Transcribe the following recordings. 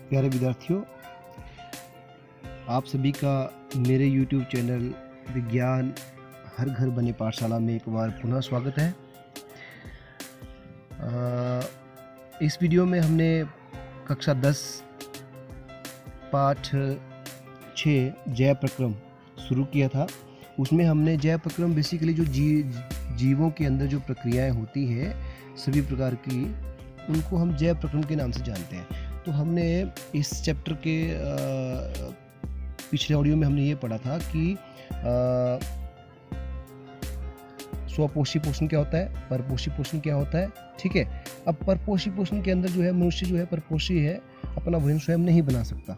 प्यारे विद्यार्थियों, आप सभी का मेरे YouTube चैनल विज्ञान हर घर बने पाठशाला में एक बार पुनः स्वागत है। इस वीडियो में हमने कक्षा 10 पाठ 6 जैव प्रक्रम शुरू किया था। उसमें हमने जैव प्रक्रम बेसिकली जो जीवों के अंदर जो प्रक्रियाएं होती है सभी प्रकार की, उनको हम जैव प्रक्रम के नाम से जानते हैं। तो हमने इस चैप्टर के पिछले ऑडियो में हमने ये पढ़ा था कि स्वपोषी पोषण क्या होता है, परपोषी पोषण क्या होता है। ठीक है, अब परपोषी पोषण के अंदर जो है मनुष्य जो है परपोषी है, अपना भोजन स्वयं नहीं बना सकता।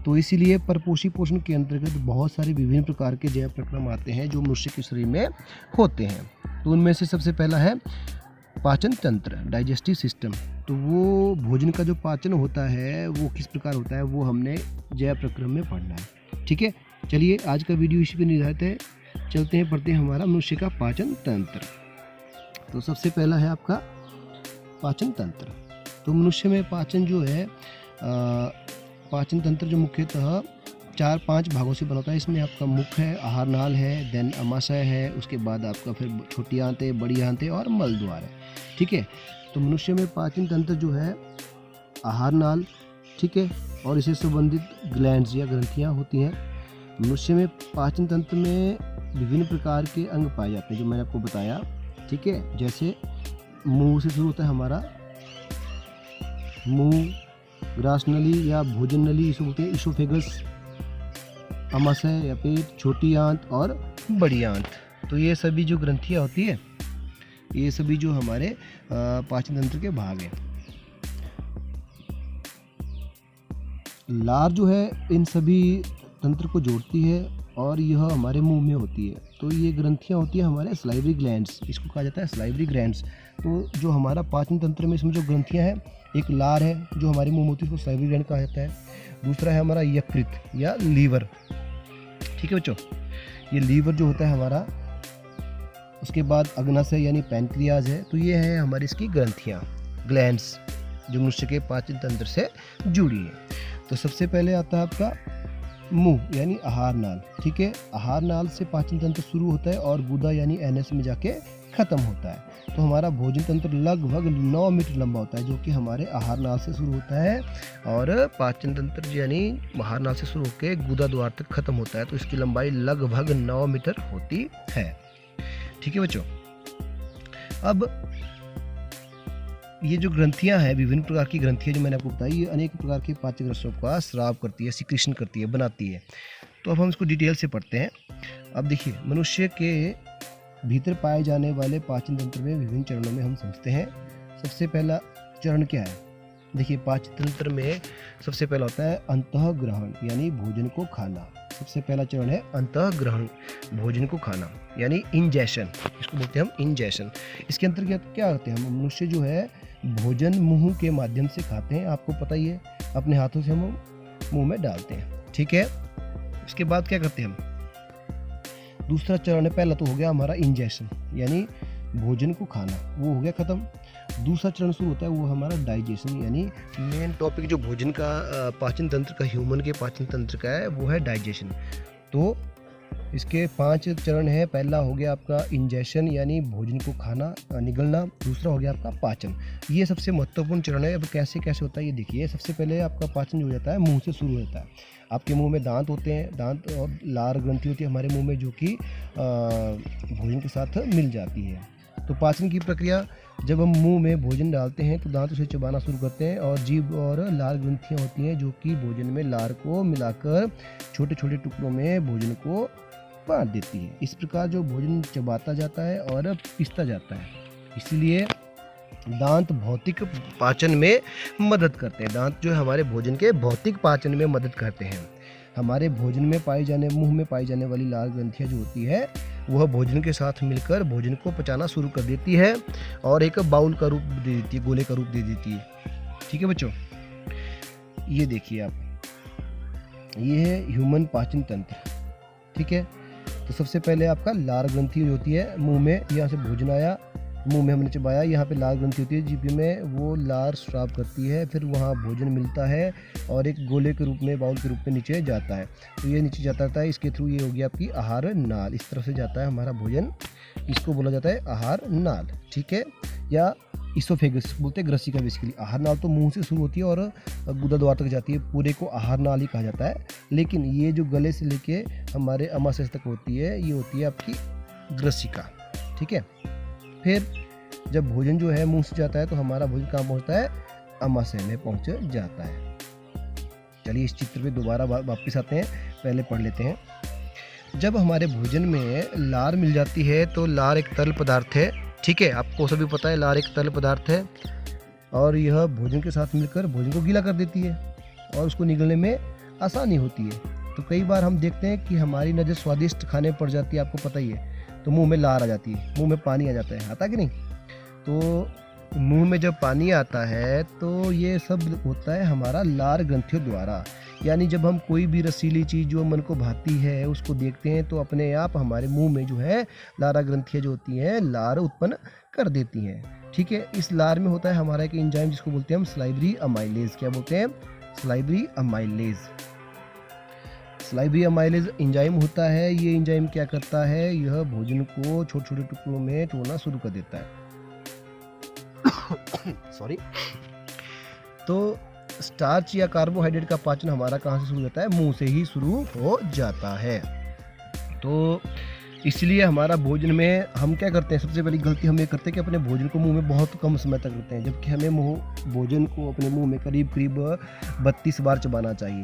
तो इसीलिए परपोषी पोषण के अंतर्गत बहुत सारे विभिन्न प्रकार के जैव प्रक्रम आते हैं जो मनुष्य के शरीर में होते हैं। तो उनमें से सबसे पहला है पाचन तंत्र, डाइजेस्टिव सिस्टम। तो वो भोजन का जो पाचन होता है वो किस प्रकार होता है वो हमने जैव प्रक्रम में पढ़ना है। ठीक है, चलिए आज का वीडियो इसी पर निर्धारित है। चलते हैं, पढ़ते हैं हमारा मनुष्य का पाचन तंत्र। तो सबसे पहला है आपका पाचन तंत्र। तो मनुष्य में पाचन जो है पाचन तंत्र जो मुख्यतः 4-5 भागों से बनता है। इसमें आपका मुख है, आहार नाल है, देन अमाशय है, उसके बाद आपका फिर छोटी आंतें, बड़ी आंतें और मल द्वार है। ठीक है, तो मनुष्य में पाचन तंत्र जो है आहार नाल, ठीक है, और इससे संबंधित ग्लैंड्स या ग्रंथियाँ होती हैं। मनुष्य में पाचन तंत्र में विभिन्न प्रकार के अंग पाए जाते हैं जो मैंने आपको बताया। ठीक है, जैसे मुंह से शुरू होता है हमारा मुंह, ग्रास नली या भोजन नली इसे बोलते हैं इसोफेगस, अमाशय या पेट, छोटी आंत और बड़ी आंत। तो ये सभी जो ग्रंथियाँ होती है ये सभी जो हमारे पाचन तंत्र के भाग हैं। लार जो है इन सभी तंत्र को जोड़ती है और यह हमारे मुंह में होती है। तो ये ग्रंथियाँ होती है हमारे सलाइवरी ग्लैंड्स, इसको कहा जाता है सलाइवरी ग्लैंड्स। तो जो हमारा पाचन तंत्र में इसमें जो ग्रंथियाँ हैं, एक लार है जो हमारे मुंह में होती है, उसको सलाइवरी ग्लैंड कहा जाता है। दूसरा है हमारा यकृत या लीवर। ठीक है बच्चों, ये लीवर जो होता है हमारा। उसके बाद अग्नाशय यानी पैनक्रियाज है। तो ये है हमारी इसकी ग्रंथियाँ, ग्लैंड्स जो मनुष्य के पाचन तंत्र से जुड़ी है। तो सबसे पहले आता है आपका मुंह यानी आहार नाल। ठीक है, आहार नाल से पाचन तंत्र शुरू होता है और गुदा यानी एनएस में जाके खत्म होता है। तो हमारा भोजन तंत्र लगभग 9 मीटर लंबा होता है जो कि हमारे आहार नाल से शुरू होता है और पाचन तंत्र यानी आहार नाल से शुरू होकर गुदा द्वार तक खत्म होता है। तो इसकी लंबाई लगभग 9 मीटर होती है। ठीक है बच्चों, अब ये जो ग्रंथियां हैं, विभिन्न प्रकार की ग्रंथियां जो मैंने आपको बताई, ये अनेक प्रकार के पाचक रसों का स्राव करती है, सिक्रीशन करती है, बनाती है। तो अब हम इसको डिटेल से पढ़ते हैं। अब देखिए, मनुष्य के भीतर पाए जाने वाले पाचन तंत्र में विभिन्न चरणों में हम समझते हैं। सबसे पहला चरण क्या है? देखिए, पाचन तंत्र में सबसे पहला होता है अंतःग्रहण यानी भोजन को खाना। सबसे पहला चरण है अंतःग्रहण, भोजन को खाना यानी इंजेशन, इसको बोलते हैं हम इंजेशन। इसके अंतर्गत क्या होते हैं? हम मनुष्य जो है भोजन मुंह के माध्यम से खाते हैं। आपको पता ही है, अपने हाथों से हम मुंह में डालते हैं। ठीक है, उसके बाद क्या करते हैं हम? दूसरा चरण है, पहला तो हो गया हमारा इंजेशन यानी भोजन को खाना, वो हो गया खत्म। दूसरा चरण शुरू होता है वो हमारा डाइजेशन यानी मेन टॉपिक जो भोजन का पाचन तंत्र का, ह्यूमन के पाचन तंत्र का है, वो है डाइजेशन। तो इसके 5 चरण है। पहला हो गया आपका इंजेशन यानी भोजन को खाना, निगलना। दूसरा हो गया आपका पाचन। ये सबसे महत्वपूर्ण चरण है। अब कैसे कैसे होता है ये देखिए। सबसे पहले आपका पाचन जो हो जाता है मुंह से शुरू होता है। आपके मुंह में दांत होते हैं, दांत और लार ग्रंथि होती है हमारे मुंह में जो कि भोजन के साथ मिल जाती है। तो पाचन की प्रक्रिया, जब हम मुंह में भोजन डालते हैं तो दांत उसे चबाना शुरू करते हैं और जीभ और लार ग्रंथियाँ होती हैं जो कि भोजन में लार को मिलाकर छोटे छोटे टुकड़ों में भोजन को बांट देती है। इस प्रकार जो भोजन चबाता जाता है और पिसता जाता है। इसीलिए दांत भौतिक पाचन में मदद करते हैं। दांत जो है हमारे भोजन के भौतिक पाचन में मदद करते हैं। हमारे भोजन में मुंह में पाई जाने वाली लाल ग्रंथियाँ जो होती है वह भोजन के साथ मिलकर भोजन को पचाना शुरू कर देती है और एक बाउल का रूप दे देती है, गोले का रूप दे देती है। ठीक है बच्चों, ये देखिए आप, ये है ह्यूमन पाचन तंत्र। ठीक है, तो सबसे पहले आपका लार ग्रंथि होती है मुंह में, यहाँ से भोजन आया, मुंह में हमने चबाया, यहाँ पे लार ग्रंथि होती है जीभ में, वो लार स्राव करती है, फिर वहाँ भोजन मिलता है और एक गोले के रूप में, बाउल के रूप में नीचे जाता है। तो ये नीचे जाता था, इसके थ्रू ये हो गया आपकी आहार नाल। इस तरफ से जाता है हमारा भोजन, इसको बोला जाता है आहार नाल, ठीक है, या इसोफेगस बोलते हैं ग्रसिका बेसिकली। आहार नाल तो मुंह से शुरू होती है और गुदा द्वार तक जाती है, पूरे को आहार नाल ही कहा जाता है। लेकिन ये जो गले से लेके हमारे अमाशय तक होती है, ये होती है आपकी ग्रसिका, ठीक है। फिर जब भोजन जो है मुंह से जाता है तो हमारा भोजन कहाँ पहुँचता है, अमाशय में पहुँच जाता है। चलिए इस चित्र पे दोबारा वापस आते हैं, पहले पढ़ लेते हैं। जब हमारे भोजन में लार मिल जाती है तो लार एक तरल पदार्थ है, ठीक है, आपको सभी पता है लार एक तरल पदार्थ है, और यह भोजन के साथ मिलकर भोजन को गीला कर देती है और उसको निगलने में आसानी होती है। तो कई बार हम देखते हैं कि हमारी नज़र स्वादिष्ट खाने पर जाती है, आपको पता ही है, तो मुंह में लार आ जाती है, मुंह में पानी आ जाता है, आता कि नहीं। तो मुंह में जब पानी आता है तो ये सब होता है हमारा लार ग्रंथियों द्वारा। यानी जब हम कोई भी रसीली चीज़ जो मन को भाती है उसको देखते हैं तो अपने आप हमारे मुंह में जो है लारा ग्रंथियाँ जो होती हैं लार उत्पन्न कर देती हैं, ठीक है। इस लार में होता है हमारा एक एंजाइम जिसको बोलते हैं हम सलाइवरी अमाइलेज। क्या बोलते हैं, salivary amylase. Salivary amylase enzyme होता है। ये एंजाइम क्या करता है, यह भोजन को छोटे छोटे टुकड़ों में तोड़ना शुरू कर देता है। सॉरी। तो स्टार्च या कार्बोहाइड्रेट का पाचन हमारा कहाँ से शुरू होता है, मुंह से ही शुरू हो जाता है। तो इसलिए हमारा भोजन में हम क्या करते हैं, सबसे पहली गलती हम ये करते हैं कि अपने भोजन को मुंह में बहुत कम समय तक रखते हैं, जबकि हमें भोजन को अपने मुंह में करीब करीब 32 बार चबाना चाहिए,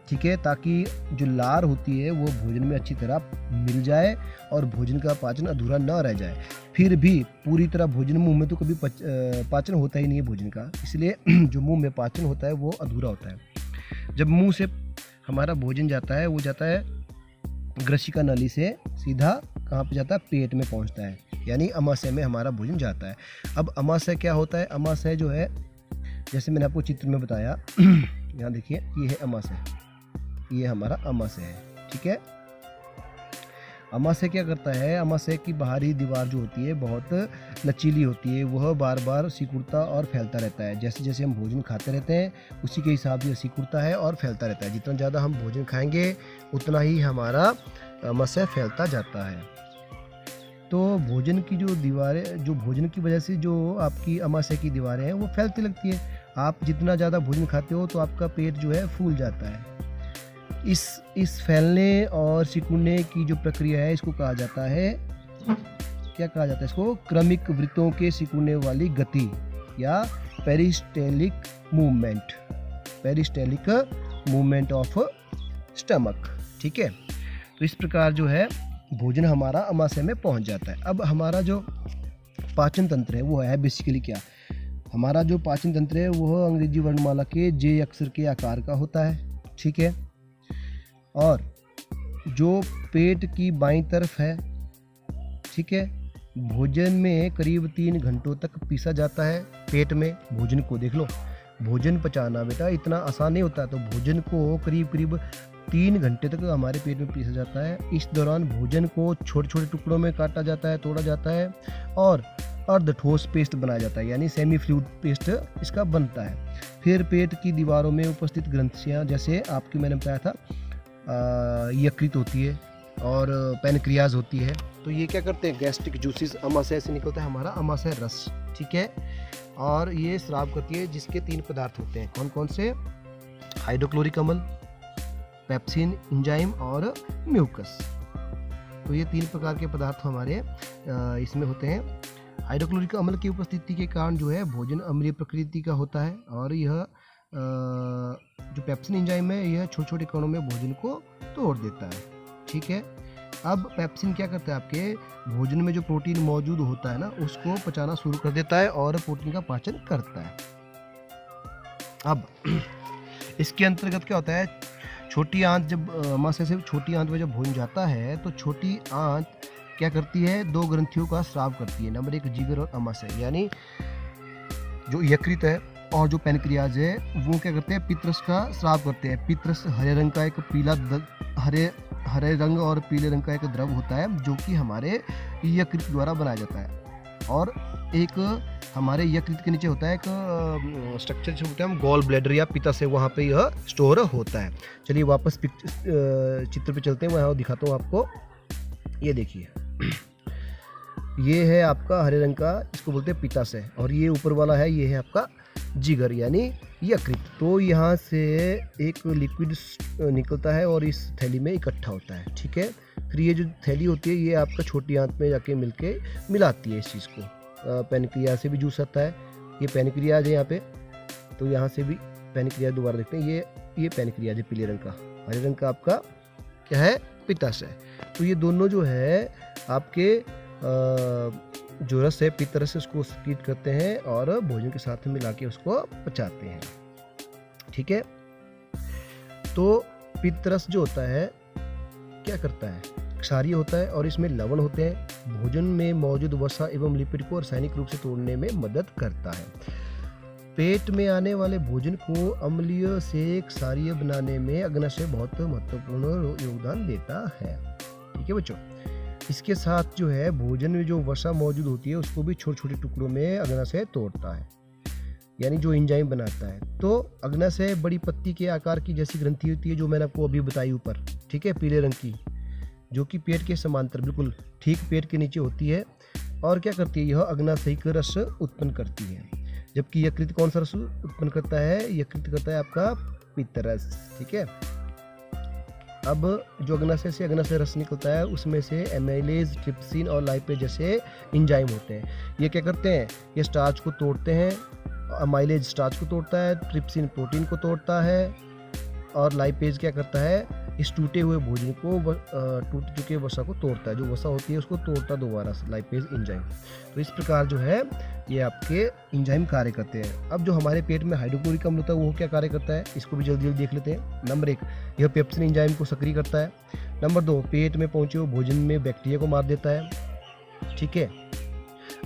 ठीक है, ताकि जो लार होती है वो भोजन में अच्छी तरह मिल जाए और भोजन का पाचन अधूरा ना रह जाए। फिर भी पूरी तरह भोजन मुंह में तो कभी पाचन होता ही नहीं है भोजन का, इसलिए जो मुंह में पाचन होता है वो अधूरा होता है। जब मुंह से हमारा भोजन जाता है वो जाता है ग्रसिका नली से सीधा कहाँ पे जाता है, पेट में पहुँचता है, यानी अमाशय में हमारा भोजन जाता है। अब अमाशय क्या होता है, अमाशय जो है जैसे मैंने आपको चित्र में बताया यहाँ देखिए, ये है अमाशय, ये हमारा अमाशय है, ठीक है। अमाशय क्या करता है, अमाशय की बाहरी दीवार जो होती है बहुत लचीली होती है, वह बार बार सिकुड़ता और फैलता रहता है। जैसे जैसे हम भोजन खाते रहते हैं उसी के हिसाब से सिकुड़ता है और फैलता रहता है। जितना ज़्यादा हम भोजन खाएंगे उतना ही हमारा अमाशय फैलता जाता है। तो भोजन की जो दीवारें, जो भोजन की वजह से जो आपकी अमाशय की दीवारें हैं वो फैलती लगती है। आप जितना ज़्यादा भोजन खाते हो तो आपका पेट जो है फूल जाता है। इस फैलने और सिकुड़ने की जो प्रक्रिया है इसको कहा जाता है, क्या कहा जाता है इसको, क्रमिक वृत्तों के सिकुड़ने वाली गति या पेरिस्टेलिक मूवमेंट, पेरिस्टेलिक मूवमेंट ऑफ स्टमक, ठीक है। तो इस प्रकार जो है भोजन हमारा अमाशय में पहुंच जाता है। अब हमारा जो पाचन तंत्र है वो है बेसिकली क्या, हमारा जो पाचन तंत्र है वो अंग्रेजी वर्णमाला के जे अक्षर के आकार का होता है, ठीक है। और जो पेट की बाईं तरफ है, ठीक है, भोजन में करीब 3 घंटों तक पीसा जाता है। पेट में भोजन को देख लो, भोजन पचाना बेटा इतना आसान नहीं होता है, तो भोजन को करीब करीब 3 घंटे तक हमारे पेट में पीसा जाता है। इस दौरान भोजन को छोटे छोटे टुकड़ों में काटा जाता है, तोड़ा जाता है और अर्ध ठोस पेस्ट बनाया जाता है, यानी सेमी फ्लूइड पेस्ट इसका बनता है। फिर पेट की दीवारों में उपस्थित ग्रंथियाँ, जैसे आपकी मैंने बताया था यकृत होती है और पैनक्रियाज होती है, तो ये क्या करते हैं, गैस्ट्रिक जूसेस अमाशय से निकलता है हमारा अमाशय रस, ठीक है। और ये स्राव करती है, जिसके 3 पदार्थ होते हैं, कौन कौन से, हाइड्रोक्लोरिक अम्ल, पेप्सिन एंजाइम और म्यूकस। तो ये 3 प्रकार के पदार्थ हमारे इसमें होते हैं। हाइड्रोक्लोरिक अम्ल की उपस्थिति के कारण जो है भोजन अम्लीय प्रकृति का होता है, और यह जो पेप्सिन एंजाइम है यह छोटे छोटे कणों में भोजन को तोड़ देता है, ठीक है। अब पेप्सिन क्या करता है, आपके भोजन में जो प्रोटीन मौजूद होता है ना उसको पचाना शुरू कर देता है और प्रोटीन का पाचन करता है। अब इसके अंतर्गत क्या होता है, छोटी आंत, जब अमाशय से छोटी आंत में जब भोजन जाता है तो छोटी आंत क्या करती है, 2 ग्रंथियों का स्राव करती है, नंबर 1 जिगर और अमाशय, यानी जो यकृत है और जो पैनक्रियाज है वो क्या करते हैं, पित्रस का स्राव करते हैं। पित्रस हरे रंग का एक हरे रंग और पीले रंग का एक द्रव होता है जो कि हमारे यकृत द्वारा बनाया जाता है। और एक हमारे यकृत के नीचे होता है एक स्ट्रक्चर जो होता है हम गॉल ब्लैडर या पित्ताशय, वहाँ पे यह स्टोर होता है। चलिए वापस चित्र पे चलते हैं, वहाँ दिखाता हूँ आपको। ये देखिए, ये है आपका हरे रंग का, इसको बोलते हैं पित्ताशय, और ये ऊपर वाला है, ये है आपका जिगर यानी यकृत। तो यहाँ से एक लिक्विड निकलता है और इस थैली में इकट्ठा होता है, ठीक है। फिर ये जो थैली होती है ये आपका छोटी आंत में जाके मिलाती है इस चीज़ को। पैनक्रिया से भी जूस आता है, ये पैनक्रियाज है यहाँ पे, तो यहाँ से भी पैनक्रियाज दोबारा देखते हैं, ये पैनक्रियाज है पीले रंग का, हरे रंग का आपका क्या है, पित्ताशय। तो ये दोनों जो है आपके जो रस है पित्त रस, उसको स्कीट करते हैं और भोजन के साथ मिला के उसको पचाते हैं, ठीक है। तो पित्त रस जो होता है क्या करता है, क्षारीय होता है और इसमें लवण होते हैं, भोजन में मौजूद वसा एवं लिपिड को रासायनिक रूप से तोड़ने में मदद करता है। पेट में आने वाले भोजन को अम्लीय से क्षारीय बनाने में अग्नाशय बहुत महत्वपूर्ण योगदान देता है, ठीक है बच्चों। इसके साथ जो है भोजन में जो वसा मौजूद होती है उसको भी छोटे छोटे टुकड़ों में अग्नाशय तोड़ता है, यानी जो एंजाइम बनाता है। तो अग्नाशय बड़ी पत्ती के आकार की जैसी ग्रंथि होती है जो मैंने आपको अभी बताई ऊपर, ठीक है, पीले रंग की, जो कि पेट के समांतर बिल्कुल ठीक पेट के नीचे होती है। और क्या करती है, यह अग्नाशयिक रस उत्पन्न करती है। जबकि यकृत कौन सा रस उत्पन्न करता है, यकृत करता है आपका पित्त रस, ठीक है। अब जो अग्नाशय से अग्नाशय रस निकलता है उसमें से एमाइलेज, ट्रिप्सिन और लाइपेज जैसे एंजाइम होते हैं। ये क्या करते हैं, ये स्टार्च को तोड़ते हैं। अमाइलेज स्टार्च को तोड़ता है, ट्रिप्सिन प्रोटीन को तोड़ता है और लाइपेज क्या करता है, इस टूटे हुए भोजन को टूट चुके वसा को तोड़ता है, जो वसा होती है उसको तोड़ता दोबारा लाइपेज एंजाइम। तो इस प्रकार जो है ये आपके एंजाइम कार्य करते हैं। अब जो हमारे पेट में हाइड्रोक्लोरिक अम्ल होता है वो क्या कार्य करता है, इसको भी जल्दी जल्दी देख लेते हैं। नंबर 1, यह पेप्सिन एंजाइम को सक्रिय करता है। नंबर 2, पेट में पहुंचे हुए भोजन में बैक्टीरिया को मार देता है, ठीक है।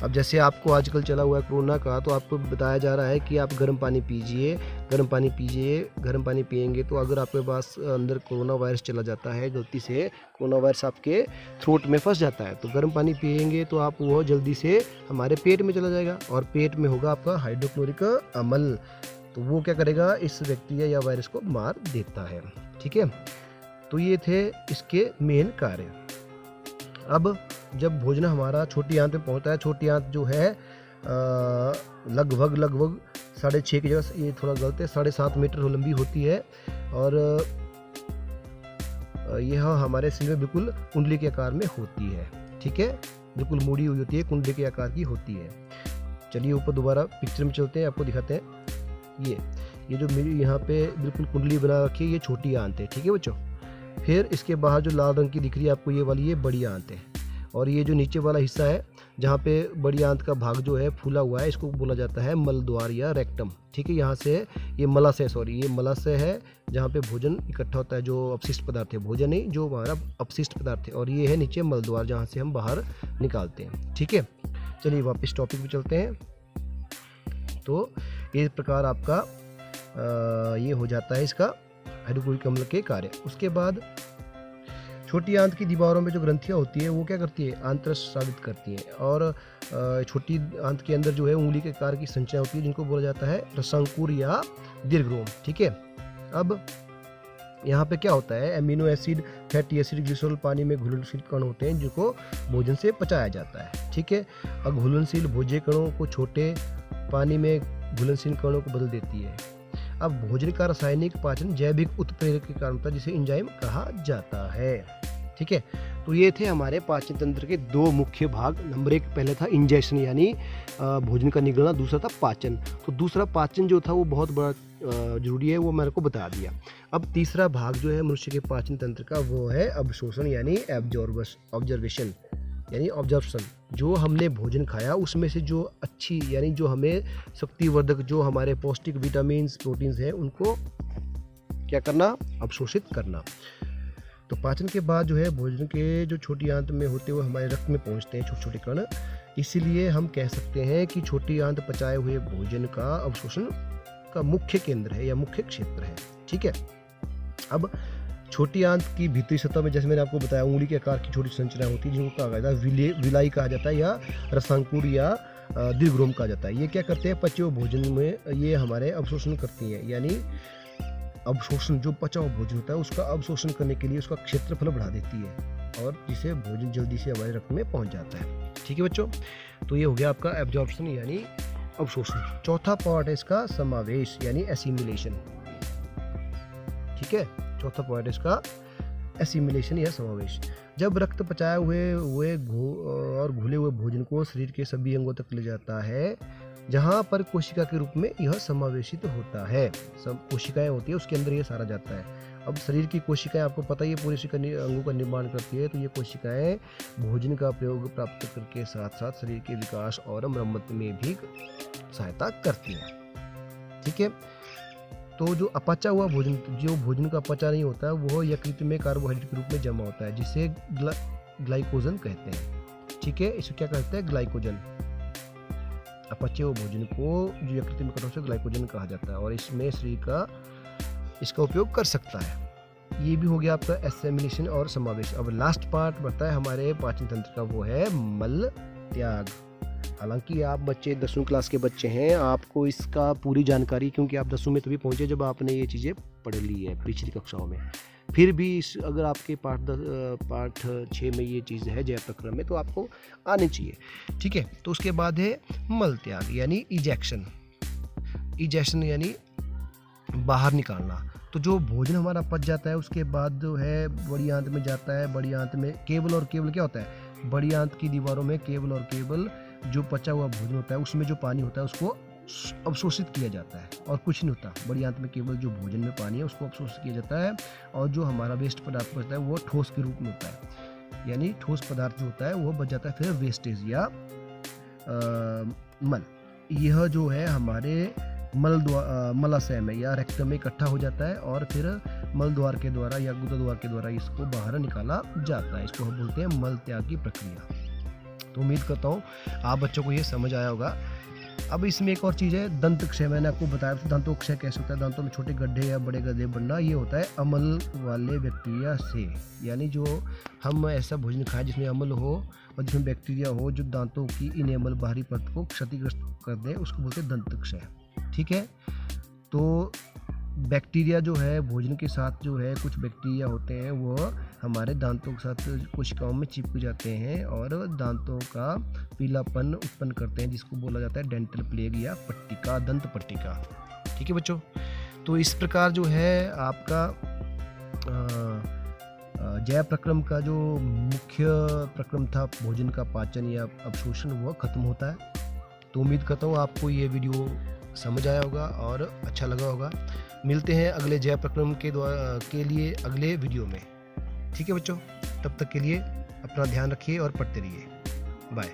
अब जैसे आपको आजकल चला हुआ है कोरोना का, तो आपको बताया जा रहा है कि आप गर्म पानी पीजिए, गर्म पानी पीजिए। गर्म पानी पिएंगे तो अगर आपके पास अंदर कोरोना वायरस चला जाता है, गलती से कोरोना वायरस आपके थ्रोट में फंस जाता है, तो गर्म पानी पिएंगे तो आप वो जल्दी से हमारे पेट में चला जाएगा और पेट में होगा आपका हाइड्रोक्लोरिक अम्ल, तो वो क्या करेगा, इस बैक्टीरिया या वायरस को मार देता है, ठीक है। तो ये थे इसके मेन कार्य। अब जब भोजन हमारा छोटी आंत में पहुंचता है, छोटी आंत जो है लगभग 6.5 की जगह, ये थोड़ा गलत है, 7.5 मीटर लंबी होती है और यह हमारे शरीर में बिल्कुल कुंडली के आकार में होती है, ठीक है, बिल्कुल मुड़ी हुई होती है, कुंडली के आकार की होती है। चलिए ऊपर दोबारा पिक्चर में चलते हैं, आपको दिखाते हैं। ये जो मेरी यहाँ पे बिल्कुल कुंडली बना रखी है, ये छोटी आंत है, ठीक है बच्चों। फिर इसके बाहर जो लाल रंग की दिख रही है आपको, ये वाली, ये बड़ी आंत है। और ये जो नीचे वाला हिस्सा है जहाँ पे बड़ी आंत का भाग जो है फूला हुआ है, इसको बोला जाता है मलद्वार या रेक्टम, ठीक है। यहाँ से ये ये मलाशय है जहाँ पे भोजन इकट्ठा होता है, जो अपशिष्ट पदार्थ है, भोजन नहीं, जो हमारा अपशिष्ट पदार्थ है। और ये है नीचे मलद्वार जहाँ से हम बाहर निकालते हैं, ठीक है। चलिए वापस टॉपिक पे चलते हैं। तो इस प्रकार आपका ये हो जाता है इसका हाइड्रोक्लोरिक अम्ल के कार्य। उसके बाद छोटी आंत की दीवारों में जो ग्रंथियां होती है वो क्या करती है, आंतरस स्रावित करती हैं। और छोटी आंत के अंदर जो है उंगली के आकार की संरचना होती है जिनको बोला जाता है रसांकुर या दीर्घरोम, ठीक है। अब यहाँ पे क्या होता है, amino acid, fatty acid, glycerol पानी में घुलनशील कण होते हैं जिनको भोजन से पचाया जाता है, ठीक है। और घुलनशील भोज्य कणों को छोटे पानी में घुलनशील कणों को बदल देती है। अब भोजन का रासायनिक पाचन जैविक उत्प्रेरक के कारण होता है जिसे एंजाइम कहा जाता है, ठीक है। तो ये थे हमारे पाचन तंत्र के 2 मुख्य भाग। नंबर 1 पहले था इंजेक्शन यानी भोजन का निगलना, दूसरा था पाचन। तो दूसरा पाचन जो था वो बहुत बड़ा जरूरी है, वो मेरे को बता दिया। अब तीसरा भाग जो है मनुष्य के पाचन तंत्र का वो है अवशोषण यानी ऑब्जर्वेशन यानी ऑब्जर्वेशन। जो हमने भोजन खाया उसमें से जो अच्छी यानी जो हमें शक्तिवर्धक, जो हमारे पौष्टिक विटामिन्स, प्रोटीन्स हैं, उनको क्या करना, अवशोषित करना। तो पाचन के बाद जो है भोजन के जो छोटी आंत में होते हुए हमारे रक्त में पहुंचते हैं छोटे छोटे कण, इसीलिए हम कह सकते हैं कि छोटी आंत पचाए हुए भोजन का अवशोषण का मुख्य केंद्र है या मुख्य क्षेत्र है, ठीक है। अब छोटी आंत की भीतरी सतह में, जैसे मैंने आपको बताया, उंगली के आकार की छोटी संरचनाएं होती है जिनको कहा जाता है विलाई कहा जाता है, या रसांकुर या दीर्घरोम कहा जाता है। ये क्या करते हैं, पचे हुए भोजन में ये हमारे अवशोषण करती हैं, यानी अवशोषण, जो पचा हुआ भोजन होता है उसका अवशोषण करने के लिए उसका क्षेत्रफल बढ़ा देती है और जिससे भोजन जल्दी से हमारे रक्त में पहुंच जाता है। ठीक है बच्चों, तो ये हो गया आपका एब्जॉर्प्शन यानी अवशोषण। चौथा पार्ट है इसका समावेश यानी एसिमिलेशन। ठीक है, चौथा पॉइंट इसका एसिमिलेशन या समावेश। जब रक्त पचाए हुए और घुले हुए भोजन को शरीर के सभी अंगों तक ले जाता है, जहाँ पर कोशिका के रूप में यह समावेशित होता है। सब कोशिकाएं होती है उसके अंदर ये सारा जाता है। अब शरीर की कोशिकाएं आपको पता ही है पूरे अंगों का निर्माण करती है, तो ये कोशिकाएं भोजन का प्रयोग प्राप्त करके साथ साथ शरीर के विकास और मरम्मत में भी सहायता करती है। ठीक है, तो जो अपचा हुआ भोजन, जो भोजन का अपचा नहीं होता है, वो यकृत में कार्बोहाइड्रेट के रूप में जमा होता है, जिसे ग्लाइकोजन कहते हैं। ठीक है, इसे क्या कहते हैं, ग्लाइकोजन। अपचे हुए भोजन को जो यकृत में इकट्ठा होता है ग्लाइकोजन कहा जाता है, और इसमें शरीर का इसका उपयोग कर सकता है। ये भी हो गया आपका एसिमिलेशन और समावेश। अब लास्ट पार्ट बढ़ता है हमारे पाचन तंत्र का, वो है मल त्याग। हालांकि आप बच्चे 10वीं क्लास के बच्चे हैं, आपको इसका पूरी जानकारी, क्योंकि आप 10वीं में तभी पहुंचे जब आपने ये चीज़ें पढ़ ली है पिछली कक्षाओं में। फिर भी अगर आपके पाठ 6 में ये चीज़ है जय प्रक्रम में, तो आपको आनी चाहिए। ठीक है, तो उसके बाद है मल त्याग यानी इजेक्शन। इजेक्शन यानी बाहर निकालना। तो जो भोजन हमारा पच जाता है उसके बाद जो है बड़ी आंत में जाता है। बड़ी आंत में केवल और केवल क्या होता है, बड़ी आंत की दीवारों में केवल और केवल जो पचा हुआ भोजन होता है उसमें जो पानी होता है उसको अवशोषित किया जाता है और कुछ नहीं होता। बड़ी आंत में केवल जो भोजन में पानी है उसको अवशोषित किया जाता है, और जो हमारा वेस्ट पदार्थ बचता है वो ठोस के रूप में होता है, यानी ठोस पदार्थ जो होता है वो बच जाता है फिर वेस्टेज या मल। यह जो है हमारे मलाशय में या रेक्टम में इकट्ठा हो जाता है और फिर मल द्वार के द्वारा या गुदा द्वार के द्वारा इसको बाहर निकाला जाता है। इसको हम बोलते हैं मल त्याग की प्रक्रिया। तो उम्मीद करता हूँ आप बच्चों को ये समझ आया होगा। अब इसमें एक और चीज़ है दंत क्षय। मैंने आपको बताया था दांतों क्षय कैसे होता है। दांतों में छोटे गड्ढे या बड़े गड्ढे बनना, ये होता है अम्ल वाले बैक्टीरिया से। यानी जो हम ऐसा भोजन खाएं जिसमें अम्ल हो और जिसमें बैक्टीरिया हो जो दांतों की इनेमल बाहरी परत को क्षतिग्रस्त कर दे, उसको बोलते हैं दंत क्षय। ठीक है, तो बैक्टीरिया जो है भोजन के साथ जो है कुछ बैक्टीरिया होते हैं वो हमारे दांतों के साथ कोशिकाओं में चिपक जाते हैं और दांतों का पीलापन उत्पन्न करते हैं, जिसको बोला जाता है डेंटल प्लेग या पट्टिका, दंत पट्टिका। ठीक है बच्चों, तो इस प्रकार जो है आपका जय प्रक्रम का जो मुख्य प्रक्रम था भोजन का पाचन या अवशोषण, वह खत्म होता है। तो उम्मीद करता हूँ आपको ये वीडियो समझ आया होगा और अच्छा लगा होगा। मिलते हैं अगले जय प्रक्रम के लिए अगले वीडियो में। ठीक है बच्चों, तब तक के लिए अपना ध्यान रखिए और पढ़ते रहिए। बाय।